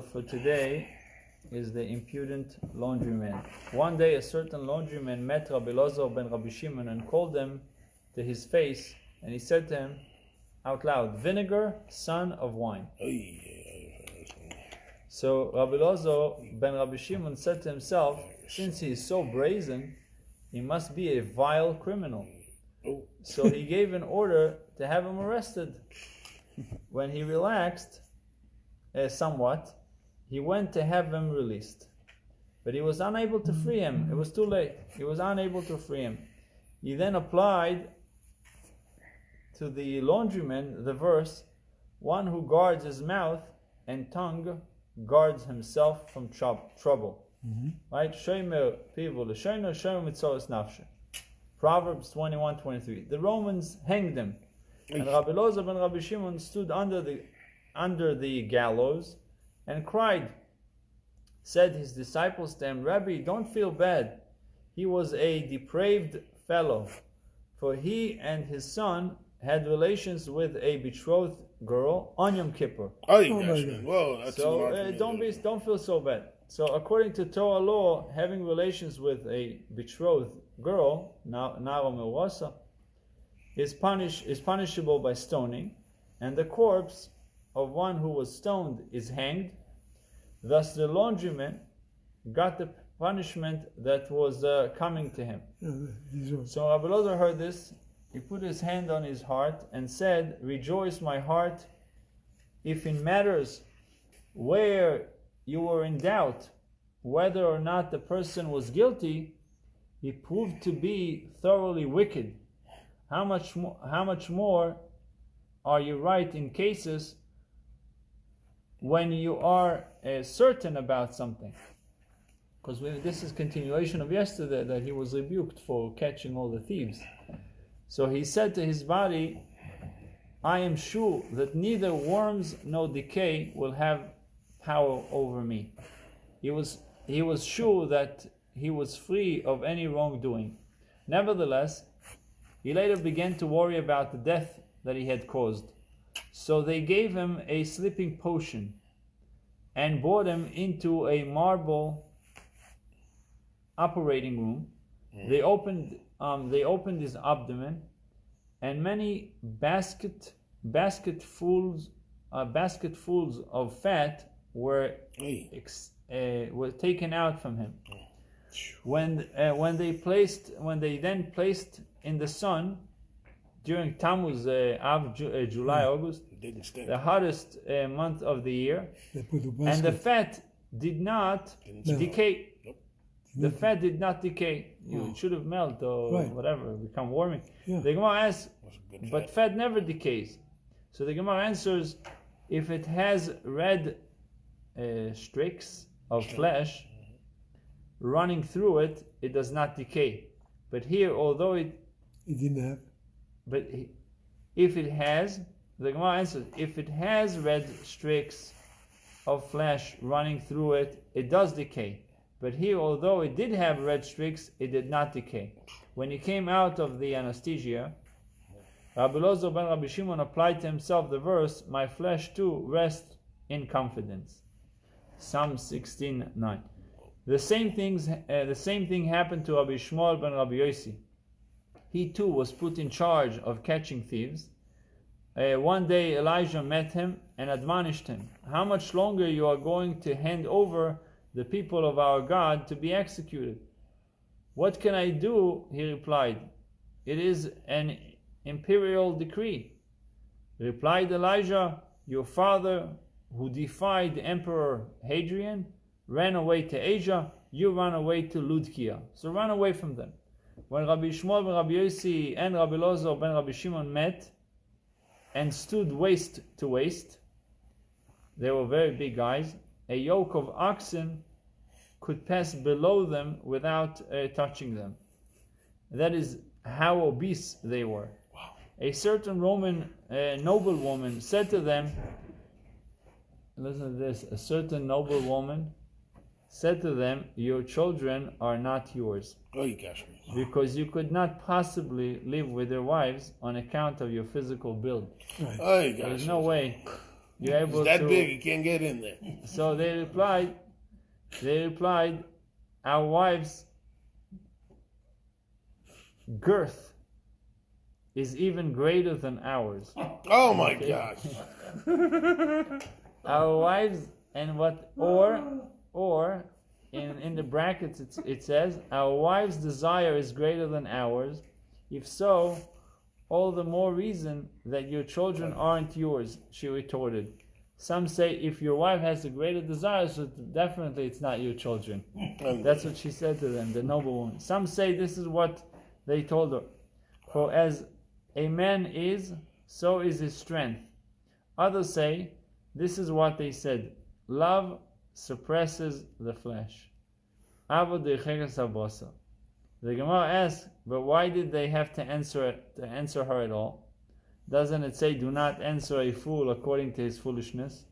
For today is the Impudent Laundryman. One day a certain laundryman met Rabbi Menashe ben Rabbi Shimon and called him to his face, and he said to him out loud, "Vinegar, son of wine." So Rabbi Menashe ben Rabbi Shimon said to himself, since he is so brazen, he must be a vile criminal. So he gave an order to have him arrested. When he relaxed somewhat, he went to have him released. But he was unable to free him. It was too late. He was unable to free him. He then applied to the laundryman the verse, "One who guards his mouth and tongue guards himself from trouble." Right? Shomer pivu l'shono, shomer mitzoros nafshe. Proverbs 21:23. The Romans hanged him, and Rabbi Menashe ben Rabbi Shimon stood under the gallows and cried. Said his disciples to him, "Rabbi, don't feel bad. He was a depraved fellow, for he and his son had relations with a betrothed girl on Yom Kippur." So don't feel so bad. So according to Torah law, having relations with a betrothed girl, nara meruasa, is punishable by stoning, and the corpse of one who was stoned is hanged. Thus the laundryman got the punishment that was coming to him. So Rabbi Menashe heard this. He put his hand on his heart and said, "Rejoice, my heart, if in matters where you were in doubt whether or not the person was guilty, he proved to be thoroughly wicked. How much more are you right in cases when you are certain about something?" Because this is continuation of yesterday, that he was rebuked for catching all the thieves. So he said to his body, "I am sure that neither worms nor decay will have power over me." He was sure that he was free of any wrongdoing. Nevertheless, he later began to worry about the death that he had caused. So they gave him a sleeping potion and brought him into a marble operating room. They opened his abdomen, and many basketfuls of fat were taken out from him. When they then placed in the sun during Tammuz, July, August, the hottest month of the year, and the fat did not decay. The fat did not decay. It should have melted or whatever, become warming. The Gemara asks, but fat never decays. So the Gemara answers, if it has red streaks of flesh running through it, it does not decay. But here, although it didn't have. But if it has, the Gemara answers, if it has red streaks of flesh running through it, it does decay. But here, although it did have red streaks, it did not decay. When he came out of the anesthesia, Rabbi Menashe ben Rabbi Shimon applied to himself the verse, "My flesh too rests in confidence." Psalm 16:9. The same thing happened to Rabbi Shmuel ben Rabbi Yossi. He too was put in charge of catching thieves. One day Elijah met him and admonished him, "How much longer you are going to hand over the people of our God to be executed?" "What can I do?" he replied. "It is an imperial decree." Replied Elijah, "Your father, who defied Emperor Hadrian, ran away to Asia. You ran away to Ludkia. So run away from them." When Rabbi Shmuel ben Rabbi Yossi and Rabbi Menashe ben Rabbi Shimon met and stood waist to waist, they were very big guys. A yoke of oxen could pass below them without touching them. That is how obese they were. Wow. A certain Roman noblewoman said to them, listen to this, a certain noblewoman said to them, "Your children are not yours, because you could not possibly live with your wives on account of your physical build." There's no way you're able it's that to... big, you can't get in there. So they replied, our wives' girth is even greater than ours. Oh my gosh. Our wives, and what, or in the brackets it says, our wives' desire is greater than ours. If so, all the more reason that your children aren't yours, she retorted. Some say if your wife has a greater desire, so definitely it's not your children. That's what she said to them, the noble woman. Some say this is what they told her. For as a man is, so is his strength. Others say, this is what they said. Love suppresses the flesh. The Gemara asks, but why did they have to answer her at all? Doesn't it say, do not answer a fool according to his foolishness?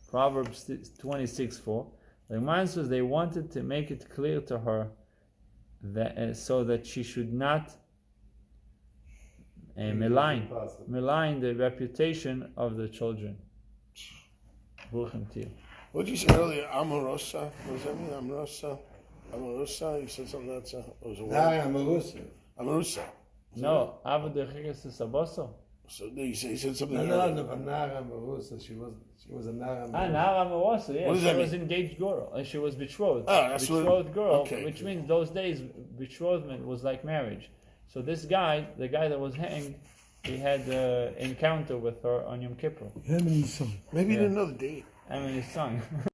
Proverbs 26:4. The Gemara says they wanted to make it clear to her that so that she should not malign the reputation of the children. What did you say earlier? Amorosa? What does that mean? Amorosa? Amorosa? You said something that's Amarusa. Amarusa. No, Saboso. So you said something No, earlier. Nara Amarusa. She was a Nara Amarusa. Nara Amarosa, yeah. What does She that was mean? engaged girl, and she was betrothed. That's betrothed girl, okay, which okay. means those days betrothment was like marriage. So this guy, the guy that was hanged, he had an encounter with her on Yom Kippur. Him and his son. Maybe you didn't know the date. I mean his son.